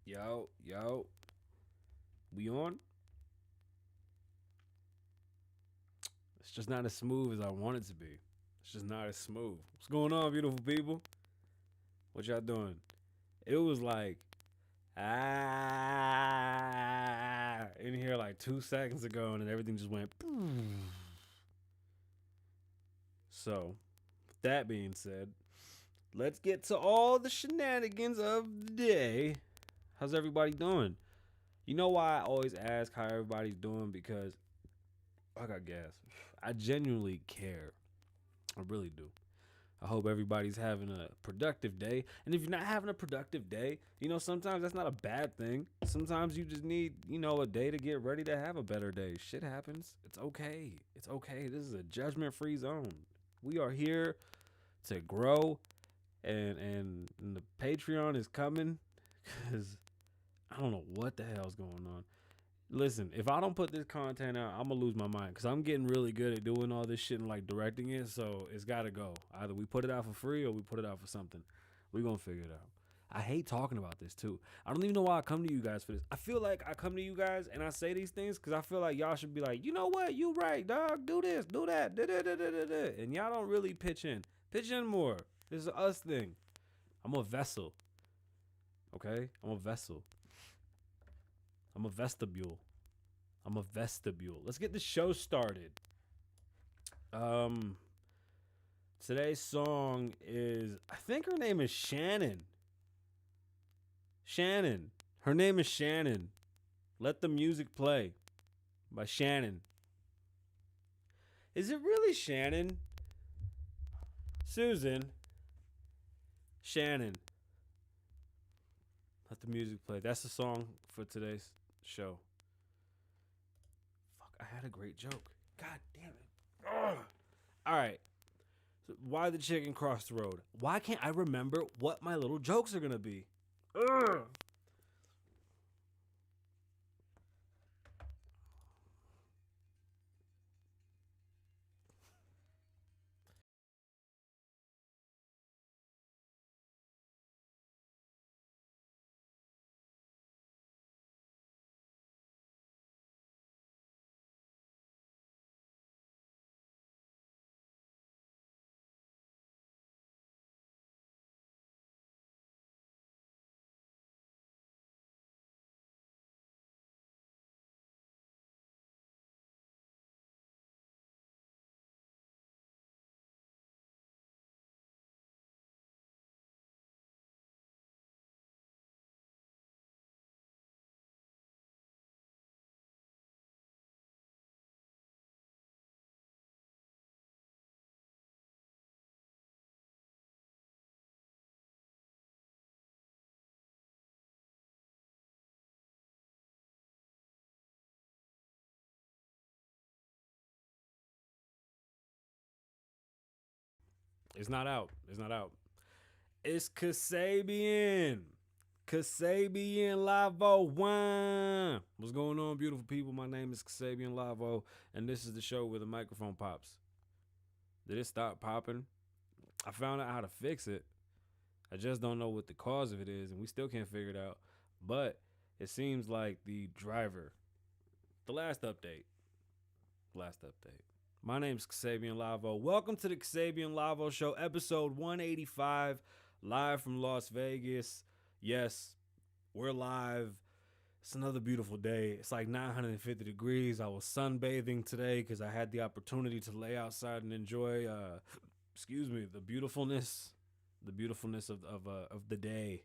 Yo, we on? It's just not as smooth as I want it to be. It's just not as smooth. What's going on, beautiful people? What y'all doing? It was like in here like 2 seconds ago, and then everything just went. So, with that being said, let's get to all the shenanigans of the day. How's everybody doing? You know why I always ask how everybody's doing? Because I got gas. I genuinely care. I really do. I hope everybody's having a productive day. And if you're not having a productive day, sometimes that's not a bad thing. Sometimes you just need, a day to get ready to have a better day. Shit happens. It's okay. It's okay. This is a judgment-free zone. We are here to grow, and the Patreon is coming because I don't know what the hell's going on. Listen, if I don't put this content out, I'm gonna lose my mind because I'm getting really good at doing all this shit and like directing it. So it's gotta go. Either we put it out for free or we put it out for something. We gonna figure it out. I hate talking about this too. I don't even know why I come to you guys for this. I feel like I come to you guys and I say these things because I feel like y'all should be like, you know what, you right, dog. Do this, do that, da. And y'all don't really pitch in. Pitch in more. This is an us thing. I'm a vessel. Okay, I'm a vessel. I'm a vestibule. Let's get the show started. Today's song is, I think her name is Shannon. Her name is Shannon. Let the music play by Shannon. Is it really Shannon? Susan. Shannon. Let the music play. That's the song for today's show. Fuck, I had a great joke. God damn it. Ugh. All right. So why the chicken crossed the road? Why can't I remember what my little jokes are going to be? Ugh. It's not out. It's Kasabian. Kasabian Lavoe wine. What's going on, beautiful people? My name is Kasabian Lavoe, and this is the show where the microphone pops. Did it stop popping? I found out how to fix it. I just don't know what the cause of it is, and we still can't figure it out. But it seems like the driver. The last update. My name's Kasabian Lavoe. Welcome to the Kasabian Lavoe Show, episode 185, live from Las Vegas. Yes, we're live. It's another beautiful day. It's like 950 degrees. I was sunbathing today because I had the opportunity to lay outside and enjoy, the beautifulness of the day.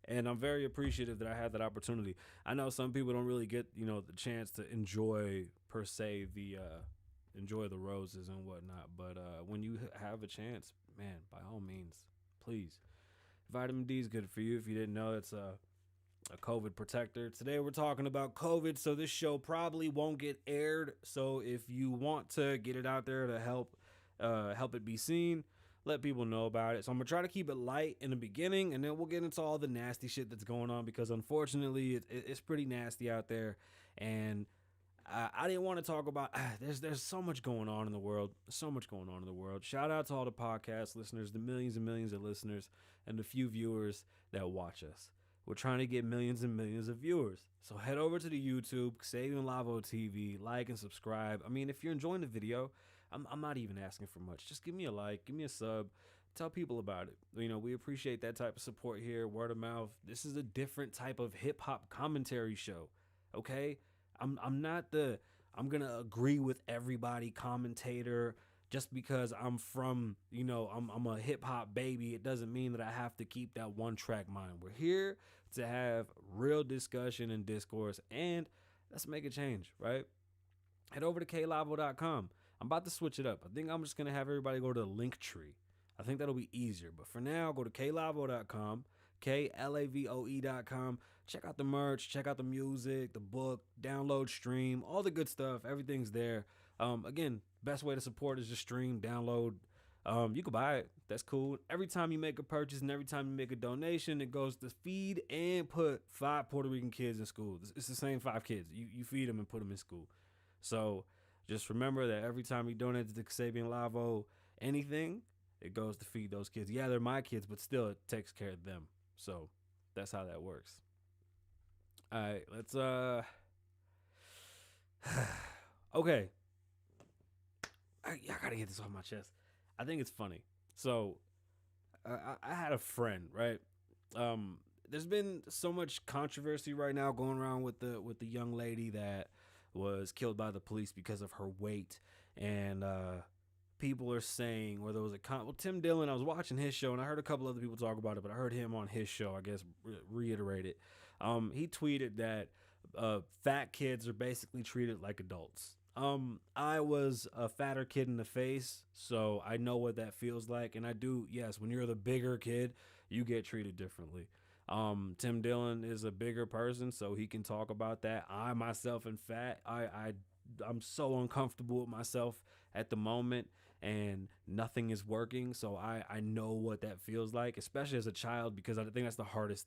And I'm very appreciative that I had that opportunity. I know some people don't really get, the chance to enjoy per se enjoy the roses and whatnot. But when you have a chance, man, by all means, please. Vitamin D is good for you. If you didn't know, it's a COVID protector. Today we're talking about COVID, so this show probably won't get aired. So if you want to get it out there to help it be seen, let people know about it. So I'm gonna try to keep it light in the beginning, and then we'll get into all the nasty shit that's going on, because unfortunately it's pretty nasty out there. And I didn't want to talk about there's so much going on in the world. Shout out to all the podcast listeners, the millions and millions of listeners, and the few viewers that watch us. We're trying to get millions and millions of viewers. So head over to the YouTube, Kasabian Lavoe TV, like and subscribe. I mean, if you're enjoying the video, I'm not even asking for much. Just give me a like, give me a sub, tell people about it. You know, we appreciate that type of support here, word of mouth. This is a different type of hip hop commentary show. Okay? I'm not the I'm gonna agree with everybody commentator just because I'm from, you know, I'm a hip hop baby. It doesn't mean that I have to keep that one track mind. We're here to have real discussion and discourse, and let's make a change, right? Head over to klavoe.com. I'm about to switch it up. I think I'm just gonna have everybody go to the Linktree. I think that'll be easier. But for now, go to klavoe.com, klavoe.com. Check out the merch, check out the music, the book, download, stream, all the good stuff. Everything's there. Again, best way to support is just stream, download. You can buy it. That's cool. Every time you make a purchase and every time you make a donation, it goes to feed and put 5 Puerto Rican kids in school. It's the same 5 kids. You feed them and put them in school. So just remember that every time you donate to the Kasabian Lavoe anything, it goes to feed those kids. Yeah, they're my kids, but still it takes care of them. So that's how that works. All right, let's okay. I gotta get this off my chest. I think it's funny. So I had a friend, right? There's been so much controversy right now going around with the young lady that was killed by the police because of her weight, and people are saying, or there was well, Tim Dillon, I was watching his show and I heard a couple other people talk about it, but I heard him on his show, I guess, reiterate it. He tweeted that fat kids are basically treated like adults. I was a fatter kid in the face, so I know what that feels like. And I do, yes, when you're the bigger kid, you get treated differently. Tim Dillon is a bigger person, so he can talk about that. I myself am fat. I'm so uncomfortable with myself at the moment, and nothing is working. So I know what that feels like, especially as a child, because I think that's the hardest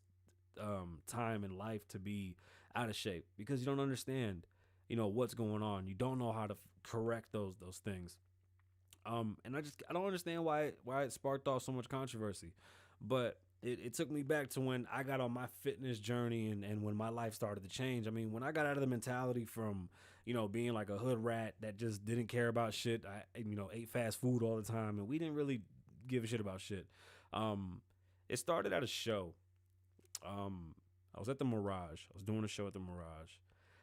time in life to be out of shape, because you don't understand, you know, what's going on. You don't know how to correct those things. And I don't understand why it sparked off so much controversy, but it took me back to when I got on my fitness journey and when my life started to change. I mean, when I got out of the mentality from, you know, being like a hood rat that just didn't care about shit. I, you know, ate fast food all the time and we didn't really give a shit about shit. It started at a show. I was at the Mirage. I was doing a show at the Mirage.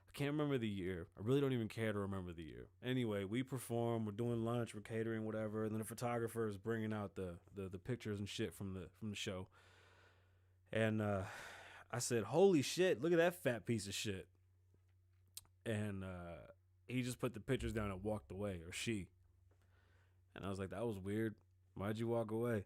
I can't remember the year. I really don't even care to remember the year. Anyway, we perform. We're doing lunch. We're catering, whatever. And then the photographer is bringing out the pictures and shit from the show. And I said, "Holy shit! Look at that fat piece of shit." And he just put the pictures down and walked away, or she. And I was like, "That was weird. Why'd you walk away?"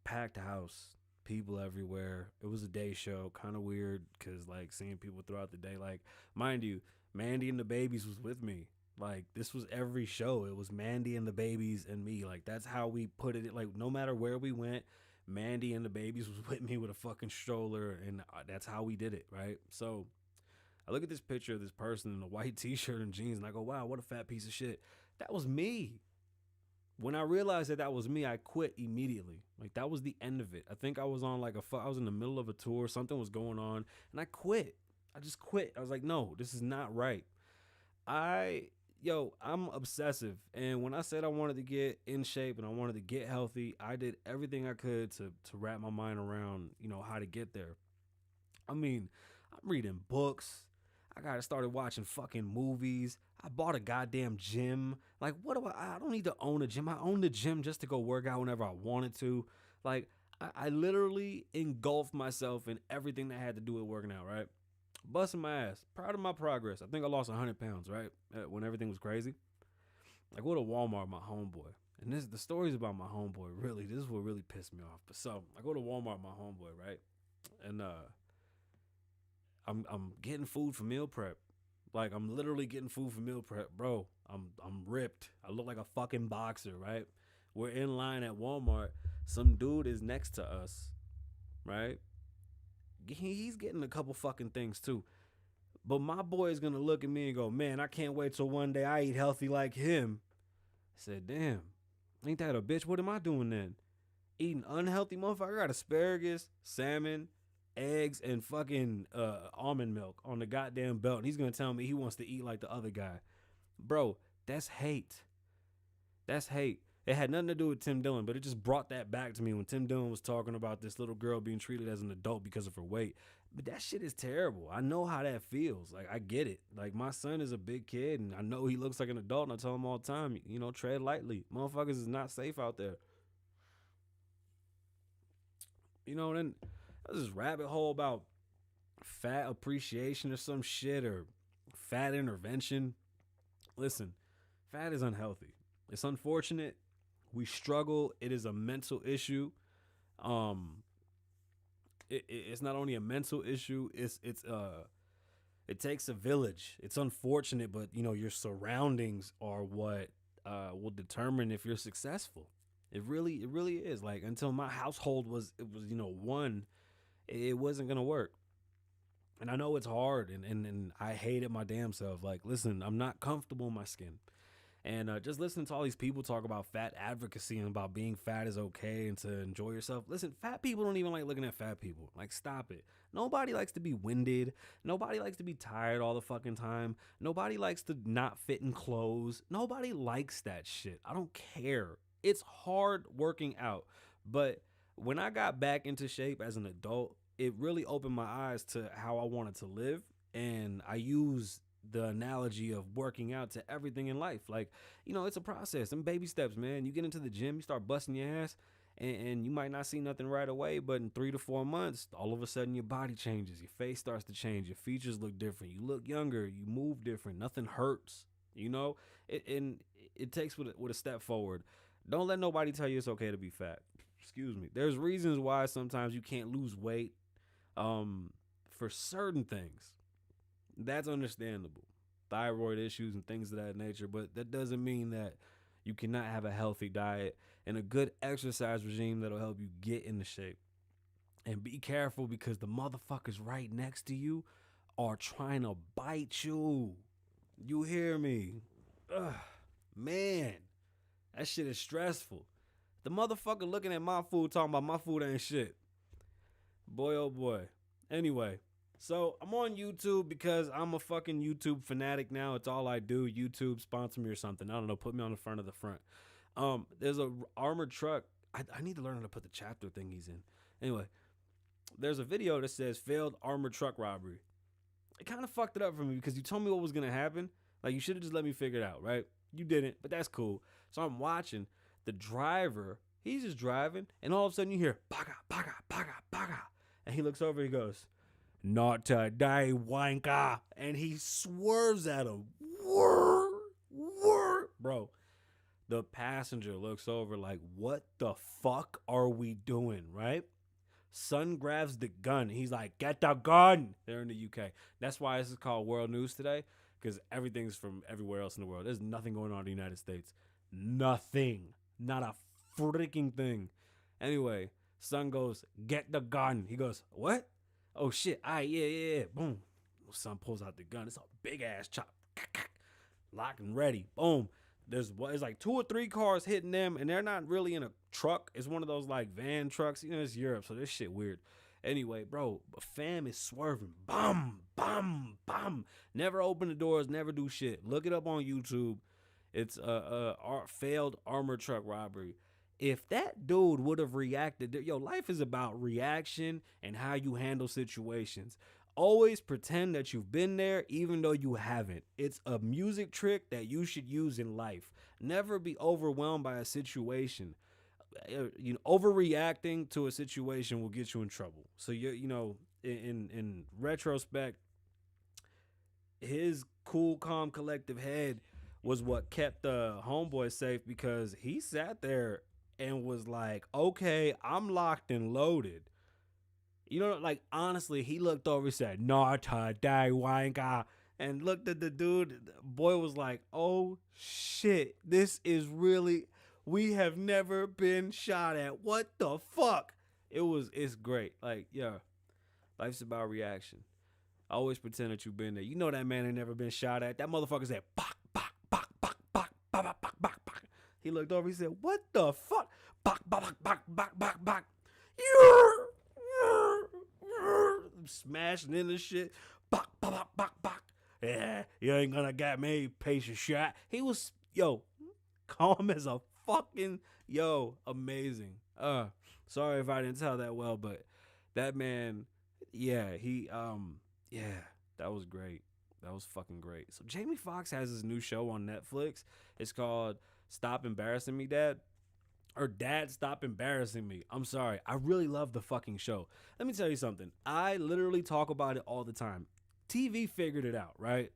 Packed house. People everywhere. It was a day show, kind of weird because like seeing people throughout the day. Like, mind you, Mandy and the Babies was with me. Like, this was every show. It was Mandy and the Babies and me. Like, that's how we put it. Like, no matter where we went, Mandy and the Babies was with me with a fucking stroller, and that's how we did it, right? So I look at this picture of this person in a white t-shirt and jeans, and I go, "Wow, what a fat piece of shit." That was me. When I realized that was me, I quit immediately. Like, that was the end of it. I think I was on like I was in the middle of a tour. Something was going on, and I quit. I just quit. I was like, no, this is not right. I'm obsessive. And when I said I wanted to get in shape and I wanted to get healthy, I did everything I could to wrap my mind around, you know, how to get there. I mean, I'm reading books. I started watching fucking movies. I bought a goddamn gym. Like, what do I don't need to own a gym. I own the gym just to go work out whenever I wanted to. Like, I literally engulfed myself in everything that had to do with working out, right? Busting my ass. Proud of my progress. I think I lost 100 pounds, right? When everything was crazy. I go to Walmart with my homeboy. And the story's about my homeboy, really. This is what really pissed me off. But so, I go to Walmart with my homeboy, right? And I'm getting food for meal prep. Like, I'm literally getting food for meal prep, bro. I'm ripped. I look like a fucking boxer, right? We're in line at Walmart. Some dude is next to us, right? He's getting a couple fucking things too. But my boy is gonna look at me and go, "Man, I can't wait till one day I eat healthy like him." I said, "Damn, ain't that a bitch? What am I doing then?" Eating unhealthy, motherfucker. I got asparagus, salmon, eggs, and fucking almond milk on the goddamn belt. And he's gonna tell me he wants to eat like the other guy. Bro, that's hate. That's hate. It had nothing to do with Tim Dillon, but it just brought that back to me when Tim Dillon was talking about this little girl being treated as an adult because of her weight. But that shit is terrible. I know how that feels. Like, I get it. Like, my son is a big kid, and I know he looks like an adult, and I tell him all the time, you know, tread lightly. Motherfuckers is not safe out there. You know, then there's this rabbit hole about fat appreciation or some shit, or fat intervention. Listen, fat is unhealthy. It's unfortunate. We struggle. It is a mental issue. It's not only a mental issue. It takes a village. It's unfortunate, but you know your surroundings are what will determine if you're successful. It really is. Like, until my household was one, it wasn't gonna work. And I know it's hard, and I hated my damn self. Like, listen, I'm not comfortable in my skin. And just listening to all these people talk about fat advocacy and about being fat is okay and to enjoy yourself. Listen, fat people don't even like looking at fat people. Like, stop it. Nobody likes to be winded. Nobody likes to be tired all the fucking time. Nobody likes to not fit in clothes. Nobody likes that shit. I don't care. It's hard working out. But when I got back into shape as an adult, it really opened my eyes to how I wanted to live. And I use the analogy of working out to everything in life. Like, you know, it's a process. Some baby steps, man. You get into the gym, you start busting your ass, and you might not see nothing right away, but in 3 to 4 months, all of a sudden your body changes. Your face starts to change. Your features look different. You look younger. You move different. Nothing hurts, you know? And it takes with a step forward. Don't let nobody tell you it's okay to be fat. Excuse me. There's reasons why sometimes you can't lose weight for certain things. That's understandable. Thyroid issues and things of that nature. But that doesn't mean that you cannot have a healthy diet and a good exercise regime that'll help you get into shape. And be careful, because the motherfuckers right next to you are trying to bite you. You hear me? Ugh, man, that shit is stressful. The motherfucker looking at my food talking about my food ain't shit. Boy, oh boy. Anyway. So I'm on YouTube because I'm a fucking YouTube fanatic now. It's all I do. YouTube, sponsor me or something. I don't know. Put me on the front of the front. There's a armored truck. I need to learn how to put the chapter thingies in. Anyway, there's a video that says failed armored truck robbery. It kind of fucked it up for me because you told me what was going to happen. Like, you should have just let me figure it out, right? You didn't, but that's cool. So I'm watching the driver. He's just driving, and all of a sudden you hear, baga, baga, baga, baga. And he looks over, he goes, "Not today, wanker." And he swerves at him. Whir, whir. Bro, the passenger looks over like, what the fuck are we doing, right? Son grabs the gun. He's like, "Get the gun." They're in the UK. That's why this is called World News today, because everything's from everywhere else in the world. There's nothing going on in the United States. Nothing. Not a freaking thing. Anyway, son goes, "Get the gun." He goes, "What? Oh shit, all right, yeah. Boom. Son pulls out the gun. It's a big ass chop. Locked and ready. Boom. There's like 2 or 3 cars hitting them, and they're not really in a truck. It's one of those like van trucks. You know, it's Europe, so this shit weird. Anyway, bro, fam is swerving. Bum, bum, bum. Never open the doors, never do shit. Look it up on YouTube. It's a failed armored truck robbery. If that dude would have reacted, life is about reaction and how you handle situations. Always pretend that you've been there even though you haven't. It's a music trick that you should use in life. Never be overwhelmed by a situation. Overreacting to a situation will get you in trouble. So in retrospect, his cool, calm, collective head was what kept the homeboy safe, because he sat there and was like, "Okay, I'm locked and loaded." Like, honestly, he looked over and said, "Not today, wanker," and looked at the dude. The boy was like, "Oh shit, this is really, we have never been shot at. What the fuck?" It's great. Like, yeah, life's about reaction. Always pretend that you've been there. You know that man ain't never been shot at. That motherfucker said, "Bok, bok, bok, bok, bok, bok, bok, bok, bok." He looked over, he said, "What the fuck? bak, bak, bak, bak, bak, bak. Smashing in the shit. Bak, bak, bak, bak, bak. Yeah, you ain't gonna get me, piece of shit. He was, yo, calm as a fucking, amazing. Sorry if I didn't tell that well, but that man, yeah, that was great. That was fucking great. So Jamie Foxx has his new show on Netflix. It's called Stop Embarrassing Me, Dad. Or Dad, Stop Embarrassing Me. I'm sorry. I really love the fucking show. Let me tell you something. I literally talk about it all the time. TV figured it out, right?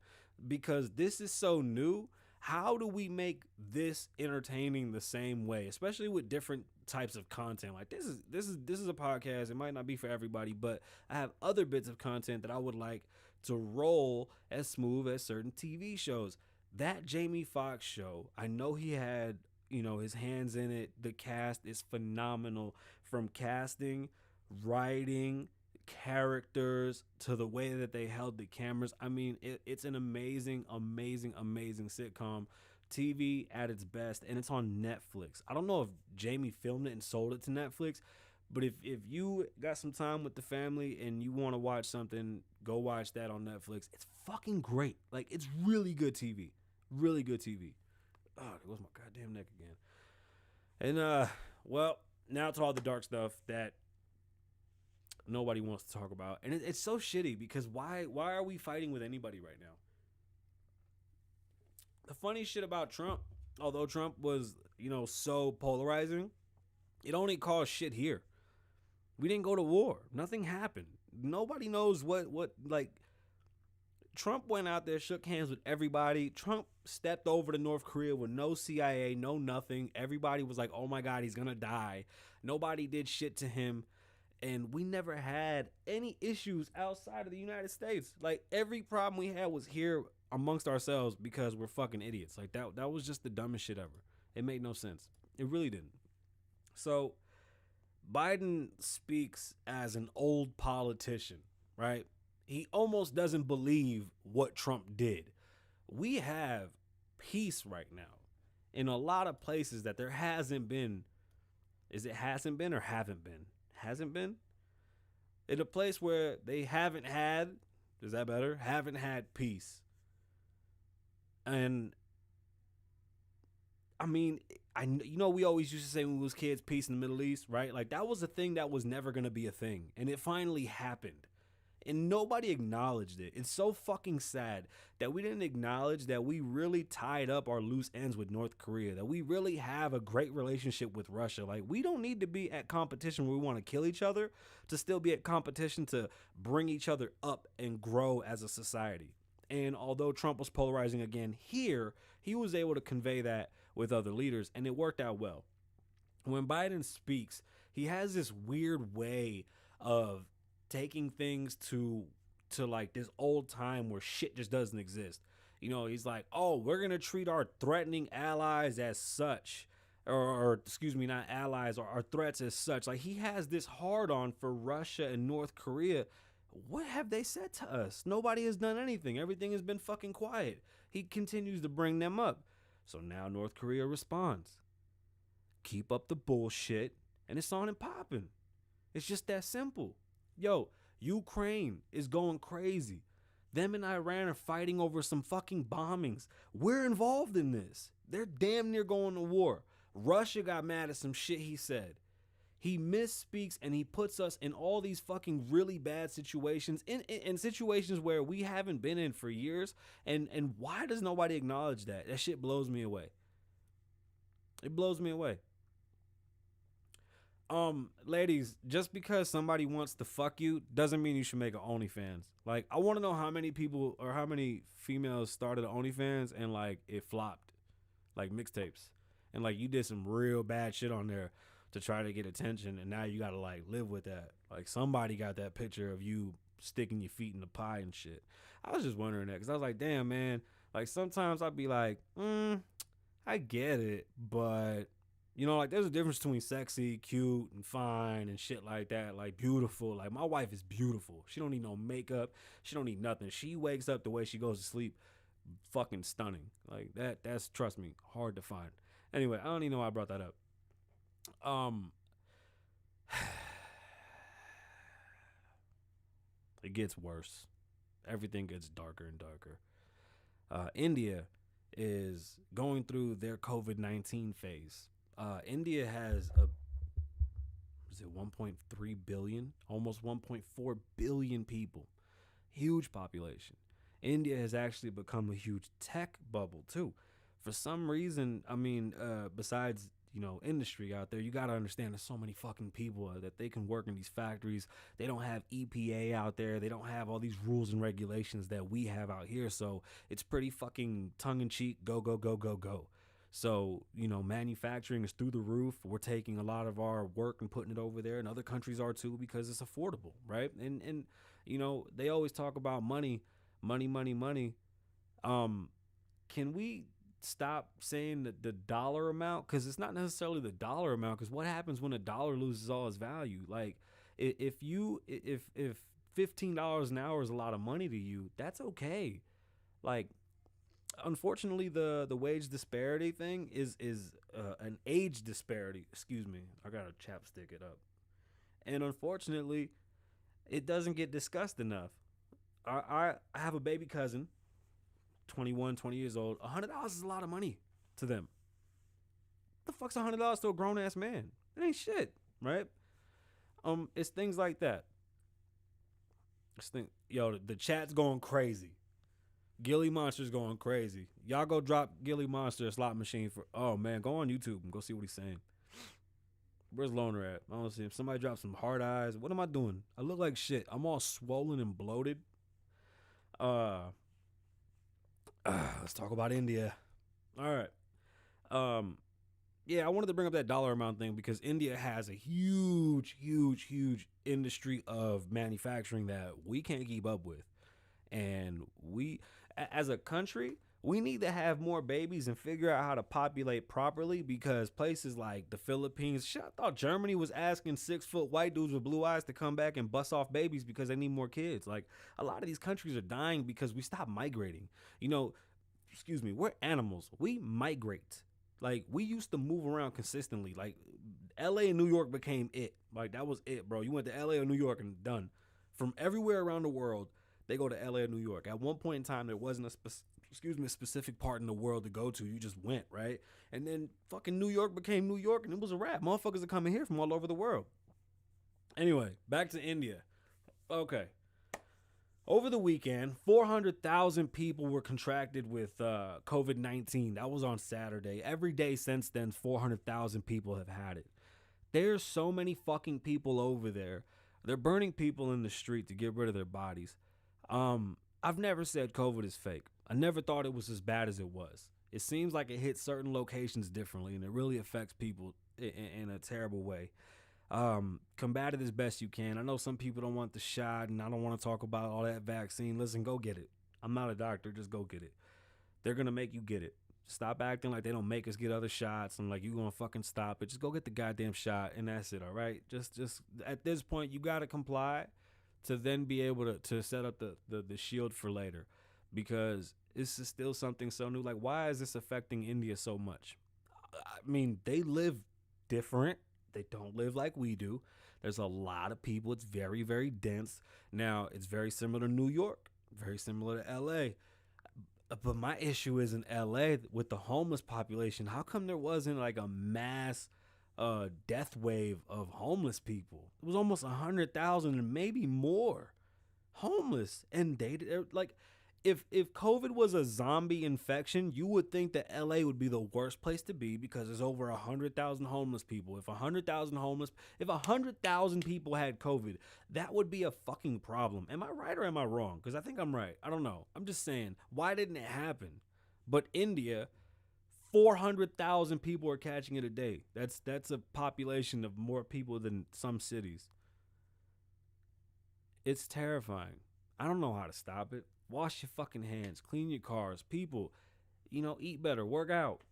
Because this is so new. How do we make this entertaining the same way, especially with different types of content? Like this is a podcast. It might not be for everybody, but I have other bits of content that I would like to roll as smooth as certain TV shows. That Jamie Foxx show, I know he had, his hands in it. The cast is phenomenal, from casting, writing, characters, to the way that they held the cameras. I mean, it's an amazing, amazing, amazing sitcom. TV at its best, and it's on Netflix. I don't know if Jamie filmed it and sold it to Netflix, but if you got some time with the family and you want to watch something, go watch that on Netflix. It's fucking great. Like, it's really good TV. Really good TV. Oh, there goes my goddamn neck again. And well, now to all the dark stuff that nobody wants to talk about, and it's so shitty because why are we fighting with anybody right now? The funny shit about Trump, although Trump was, so polarizing, it only caused shit here. We didn't go to war. Nothing happened. Nobody knows what like, Trump went out there, shook hands with everybody. Trump stepped over to North Korea with no CIA, no nothing. Everybody was like, oh my God, he's gonna die. Nobody did shit to him. And we never had any issues outside of the United States. Like, every problem we had was here amongst ourselves because we're fucking idiots. Like, that was just the dumbest shit ever. It made no sense. It really didn't. So Biden speaks as an old politician, right? He almost doesn't believe what Trump did. We have peace right now in a lot of places that there hasn't been. Is it hasn't been or haven't been? Hasn't been? In a place where they haven't had, is that better? Haven't had peace. And I mean, we always used to say when we was kids, peace in the Middle East, right? Like, that was a thing that was never going to be a thing. And it finally happened. And nobody acknowledged it. It's so fucking sad that we didn't acknowledge that we really tied up our loose ends with North Korea, that we really have a great relationship with Russia. Like, we don't need to be at competition where we want to kill each other to still be at competition to bring each other up and grow as a society. And although Trump was polarizing again here, he was able to convey that with other leaders, and it worked out well. When Biden speaks, he has this weird way of taking things to like this old time where shit just doesn't exist. He's like, oh, we're going to treat our threatening allies as such, or excuse me, not allies, or our threats as such. Like, he has this hard on for Russia and North Korea. What have they said to us? Nobody has done anything. Everything has been fucking quiet. He continues to bring them up. So now North Korea responds. Keep up the bullshit, and it's on and popping. It's just that simple. Yo, Ukraine is going crazy. Them and Iran are fighting over some fucking bombings. We're involved in this. They're damn near going to war. Russia got mad at some shit he said. He misspeaks and he puts us in all these fucking really bad situations, in situations where we haven't been in for years. And why does nobody acknowledge that? That shit blows me away. It blows me away. Ladies, just because somebody wants to fuck you doesn't mean you should make an OnlyFans. Like, I want to know how many people or how many females started an OnlyFans and like it flopped, like mixtapes, and like you did some real bad shit on there to try to get attention, and now you gotta like live with that. Like, somebody got that picture of you sticking your feet in the pie and shit. I was just wondering that because I was like, damn, man. Like, sometimes I'd be like, I get it, but like, there's a difference between sexy, cute, and fine and shit like that. Like, beautiful. Like, my wife is beautiful. She don't need no makeup. She don't need nothing. She wakes up the way she goes to sleep, fucking stunning. Like, that's, trust me, hard to find. Anyway, I don't even know why I brought that up. Um, it gets worse. Everything gets darker and darker. India is going through their COVID-19 phase. India has is it 1.3 billion, almost 1.4 billion people, huge population. India has actually become a huge tech bubble too. For some reason, I mean, besides industry out there, you got to understand there's so many fucking people that they can work in these factories. They don't have EPA out there. They don't have all these rules and regulations that we have out here. So it's pretty fucking tongue in cheek. Go go go go go. So, manufacturing is through the roof. We're taking a lot of our work and putting it over there, and other countries are too because it's affordable, right? And they always talk about money, money, money, money. Can we stop saying the dollar amount? Because it's not necessarily the dollar amount. Because what happens when a dollar loses all its value? Like, if $15 an hour is a lot of money to you, that's okay. Like, unfortunately, the wage disparity thing is an age disparity. Excuse me, I gotta chapstick it up. And unfortunately, it doesn't get discussed enough. I have a baby cousin, 21, 20 years old. $100 is a lot of money to them. The fuck's $100 to a grown ass man? It ain't shit, right? It's things like that. The chat's going crazy. Gilly Monster's going crazy. Y'all go drop Gilly Monster a slot machine for. Oh man, go on YouTube and go see what he's saying. Where's Loner at? I don't see him. Somebody drop some hard eyes. What am I doing? I look like shit. I'm all swollen and bloated. Let's talk about India. All right. Yeah, I wanted to bring up that dollar amount thing because India has a huge, huge, huge industry of manufacturing that we can't keep up with. And we, as a country, we need to have more babies and figure out how to populate properly, because places like the Philippines, shit, I thought Germany was asking 6-foot white dudes with blue eyes to come back and bust off babies because they need more kids. Like, a lot of these countries are dying because we stopped migrating. We're animals. We migrate. Like, we used to move around consistently. Like, LA and New York became it. Like, that was it, bro. You went to LA or New York and done. From everywhere around the world, they go to LA or New York. At one point in time, there wasn't a specific part in the world to go to. You just went, right? And then fucking New York became New York, and it was a wrap. Motherfuckers are coming here from all over the world. Anyway, back to India. Okay. Over the weekend, 400,000 people were contracted with COVID-19. That was on Saturday. Every day since then, 400,000 people have had it. There's so many fucking people over there. They're burning people in the street to get rid of their bodies. I've never said COVID is fake. I never thought it was as bad as it was. It seems like it hits certain locations differently, and it really affects people in a terrible way. Combat it as best you can. I know some people don't want the shot, and I don't want to talk about all that vaccine. Listen, go get it. I'm not a doctor. Just go get it. They're going to make you get it. Stop acting like they don't make us get other shots and like you going to fucking stop it. Just go get the goddamn shot, and that's it, all right? Just at this point, you got to comply to then be able to set up the shield for later, because this is still something so new. Like, why is this affecting India so much? I mean, they live different. They don't live like we do. There's a lot of people. It's very, very dense. Now, it's very similar to New York, very similar to LA. But my issue is in LA with the homeless population. How come there wasn't like a mass death wave of homeless people? It was almost 100,000 and maybe more homeless. And they're like, if COVID was a zombie infection, you would think that LA would be the worst place to be because there's over 100,000 homeless people. If 100,000 people had COVID, that would be a fucking problem. Am I right or am I wrong? Because I think I'm right. I don't know. I'm just saying, why didn't it happen? But India, 400,000 people are catching it a day. That's a population of more people than some cities. It's terrifying. I don't know how to stop it. Wash your fucking hands. Clean your cars. People, eat better. Work out.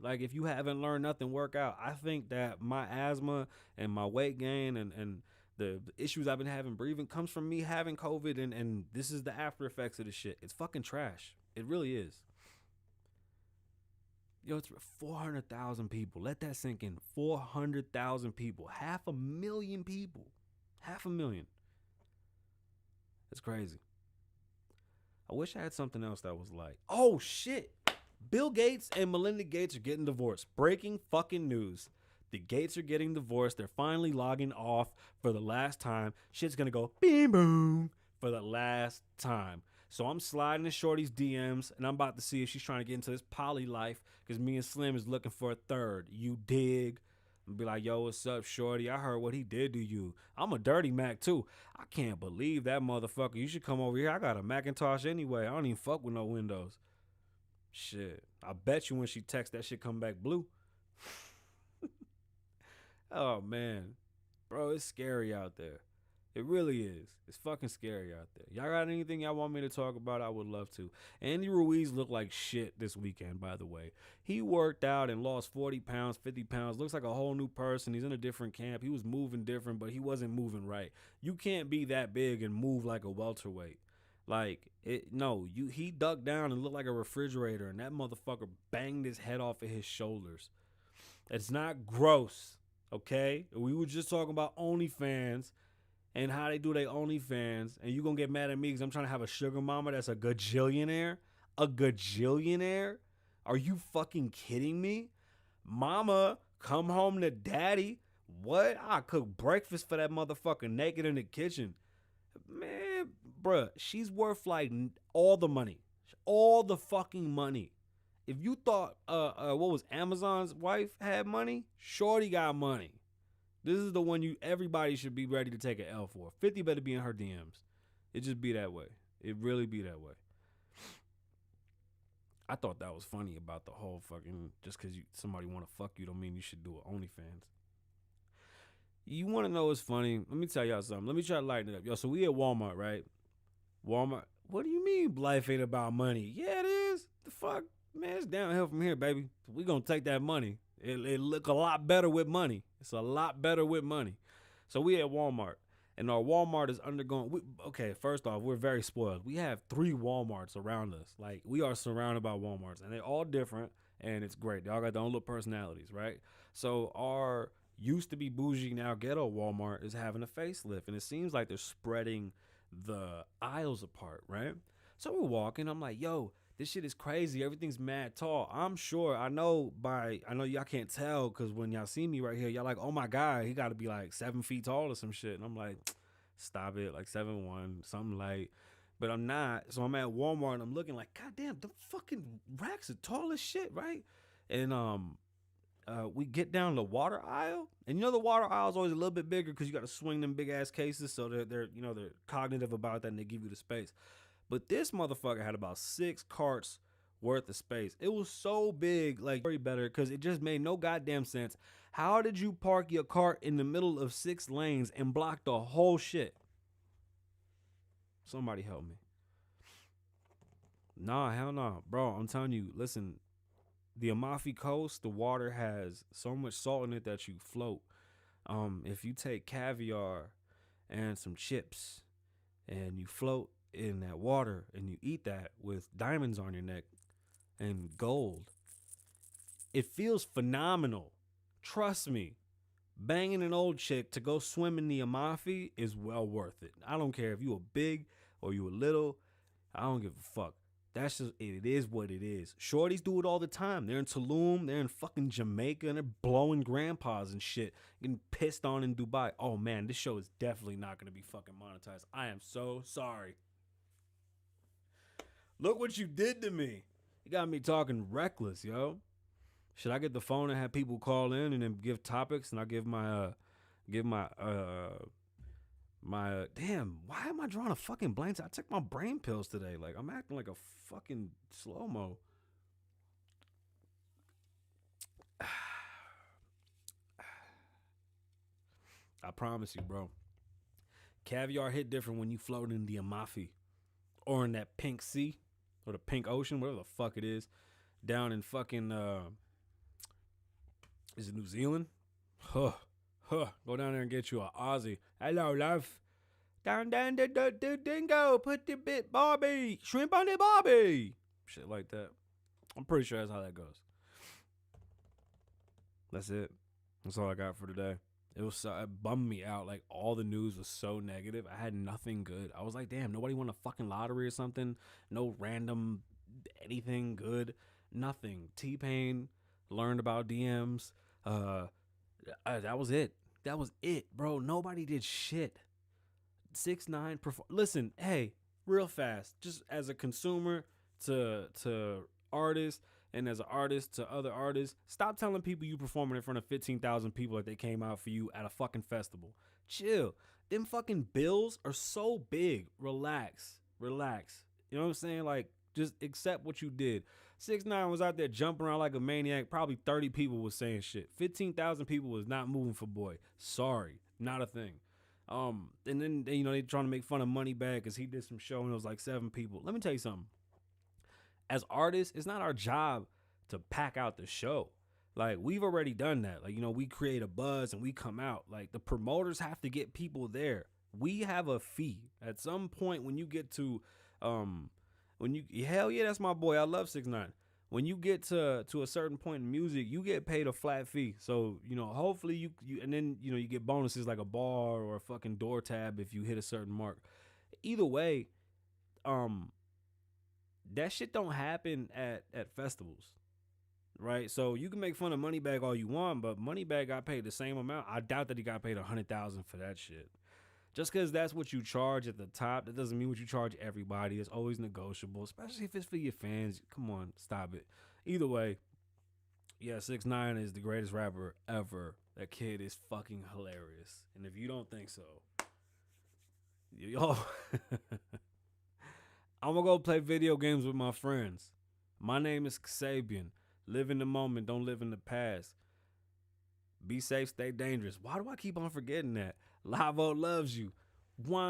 Like, if you haven't learned nothing, work out. I think that my asthma and my weight gain and the issues I've been having breathing comes from me having COVID, and this is the after effects of the shit. It's fucking trash. It really is. Yo, it's 400,000 people. Let that sink in. 400,000 people. 500,000 people. 500,000. It's crazy. I wish I had something else that was like, oh shit. Bill Gates and Melinda Gates are getting divorced. Breaking fucking news. The Gates are getting divorced. They're finally logging off for the last time. Shit's gonna go beam boom for the last time. So I'm sliding in Shorty's DMs and I'm about to see if she's trying to get into this poly life because me and Slim is looking for a third. You dig? And be like, yo, what's up, Shorty? I heard what he did to you. I'm a dirty Mac too. I can't believe that motherfucker. You should come over here. I got a Macintosh anyway. I don't even fuck with no Windows. Shit. I bet you when she texts that shit come back blue. Oh, man. Bro, it's scary out there. It really is. It's fucking scary out there. Y'all got anything y'all want me to talk about? I would love to. Andy Ruiz looked like shit this weekend, by the way. He worked out and lost 40 pounds, 50 pounds. Looks like a whole new person. He's in a different camp. He was moving different, but he wasn't moving right. You can't be that big and move like a welterweight. He ducked down and looked like a refrigerator, and that motherfucker banged his head off of his shoulders. It's not gross. Okay, we were just talking about OnlyFans and how they do their OnlyFans, and you gonna get mad at me because I'm trying to have a sugar mama that's a gajillionaire? A gajillionaire? Are you fucking kidding me? Mama, come home to daddy. What? I cook breakfast for that motherfucker naked in the kitchen. Man, bruh, she's worth like all the money. All the fucking money. If you thought what was Amazon's wife had money, Shorty got money. This is the one everybody should be ready to take an L for. 50 better be in her DMs. It just be that way. It really be that way. I thought that was funny about the whole fucking just because somebody want to fuck you don't mean you should do it. OnlyFans. You want to know what's funny? Let me tell y'all something. Let me try to lighten it up. Yo, so we at Walmart, right? Walmart. What do you mean life ain't about money? Yeah, it is. The fuck? Man, it's downhill from here, baby. We gonna take that money. It look a lot better with money. It's a lot better with money. So we at Walmart, and our Walmart is undergoing. Okay, first off, we're very spoiled. We have 3 Walmarts around us. Like, we are surrounded by Walmarts, and they're all different, and it's great. They all got their own little personalities, right? So our used to be bougie, now ghetto Walmart is having a facelift, and it seems like they're spreading the aisles apart, right? So we're walking. I'm like, yo, this shit is crazy. Everything's mad tall. I know y'all can't tell because when y'all see me right here, y'all like, oh my God, he got to be like 7 feet tall or some shit. And I'm like, stop it, like 7'1", something like. But I'm not. So I'm at Walmart and I'm looking like, God damn, the fucking racks are tall as shit, right? And we get down the water aisle, and the water aisle is always a little bit bigger because you got to swing them big ass cases, so they're cognitive about that and they give you the space. But this motherfucker had about 6 carts worth of space. It was so big, like very better, because it just made no goddamn sense. How did you park your cart in the middle of 6 lanes and block the whole shit? Somebody help me. Nah, hell no. Bro, I'm telling you, listen, the Amalfi Coast, the water has so much salt in it that you float. If you take caviar and some chips and you float in that water and you eat that with diamonds on your neck and gold, it feels phenomenal. Trust me, banging an old chick to go swim in the Amalfi is well worth it. I don't care if you a big or you a little. I don't give a fuck. That's just it is what it is. Shorties do it all the time. They're in Tulum, they're in fucking Jamaica, and they're blowing grandpas and shit, getting pissed on in Dubai. Oh man, this show is definitely not gonna be fucking monetized. I am so sorry. Look what you did to me. You got me talking reckless, yo. Should I get the phone and have people call in and then give topics, and I'll give my damn, why am I drawing a fucking blank? I took my brain pills today. Like, I'm acting like a fucking slow-mo. I promise you, bro. Caviar hit different when you float in the Amalfi or in that pink sea or the pink ocean, whatever the fuck it is, down in fucking, is it New Zealand? Go down there and get you a Aussie. Hello, love. Down the dingo, put the bit Barbie, shrimp on the Barbie. Shit like that. I'm pretty sure that's how that goes. That's it. That's all I got for today. It bummed me out. Like all the news was so negative. I had nothing good. I was like, damn, nobody won a fucking lottery or something. No random anything good. Nothing. T-Pain learned about DMs. That was it. That was it, bro. Nobody did shit. 6ix9ine listen, hey, real fast, just as a consumer to artists and as an artist to other artists, stop telling people you performing in front of 15,000 people that they came out for you at a fucking festival. Chill. Them fucking bills are so big. Relax. Relax. You know what I'm saying? Like, just accept what you did. 6ix9ine was out there jumping around like a maniac. Probably 30 people was saying shit. 15,000 people was not moving for boy. Sorry. Not a thing. And then they trying to make fun of Moneybagg because he did some show and it was like 7 people. Let me tell you something. As artists, it's not our job to pack out the show. Like, we've already done that. Like, we create a buzz and we come out. Like, the promoters have to get people there. We have a fee. At some point when you get to hell yeah, that's my boy. I love 6ix9ine. When you get to a certain point in music, you get paid a flat fee. So, hopefully you and then, you get bonuses like a bar or a fucking door tab if you hit a certain mark. Either way, that shit don't happen at festivals, right? So you can make fun of Moneybagg all you want, but Moneybagg got paid the same amount. I doubt that he got paid $100,000 for that shit. Just because that's what you charge at the top, that doesn't mean what you charge everybody. It's always negotiable, especially if it's for your fans. Come on, stop it. Either way, yeah, 6ix9ine is the greatest rapper ever. That kid is fucking hilarious. And if you don't think so, yo, I'm gonna go play video games with my friends. My name is Kasabian. Live in the moment, don't live in the past. Be safe, stay dangerous. Why do I keep on forgetting that? Lavoe loves you. One.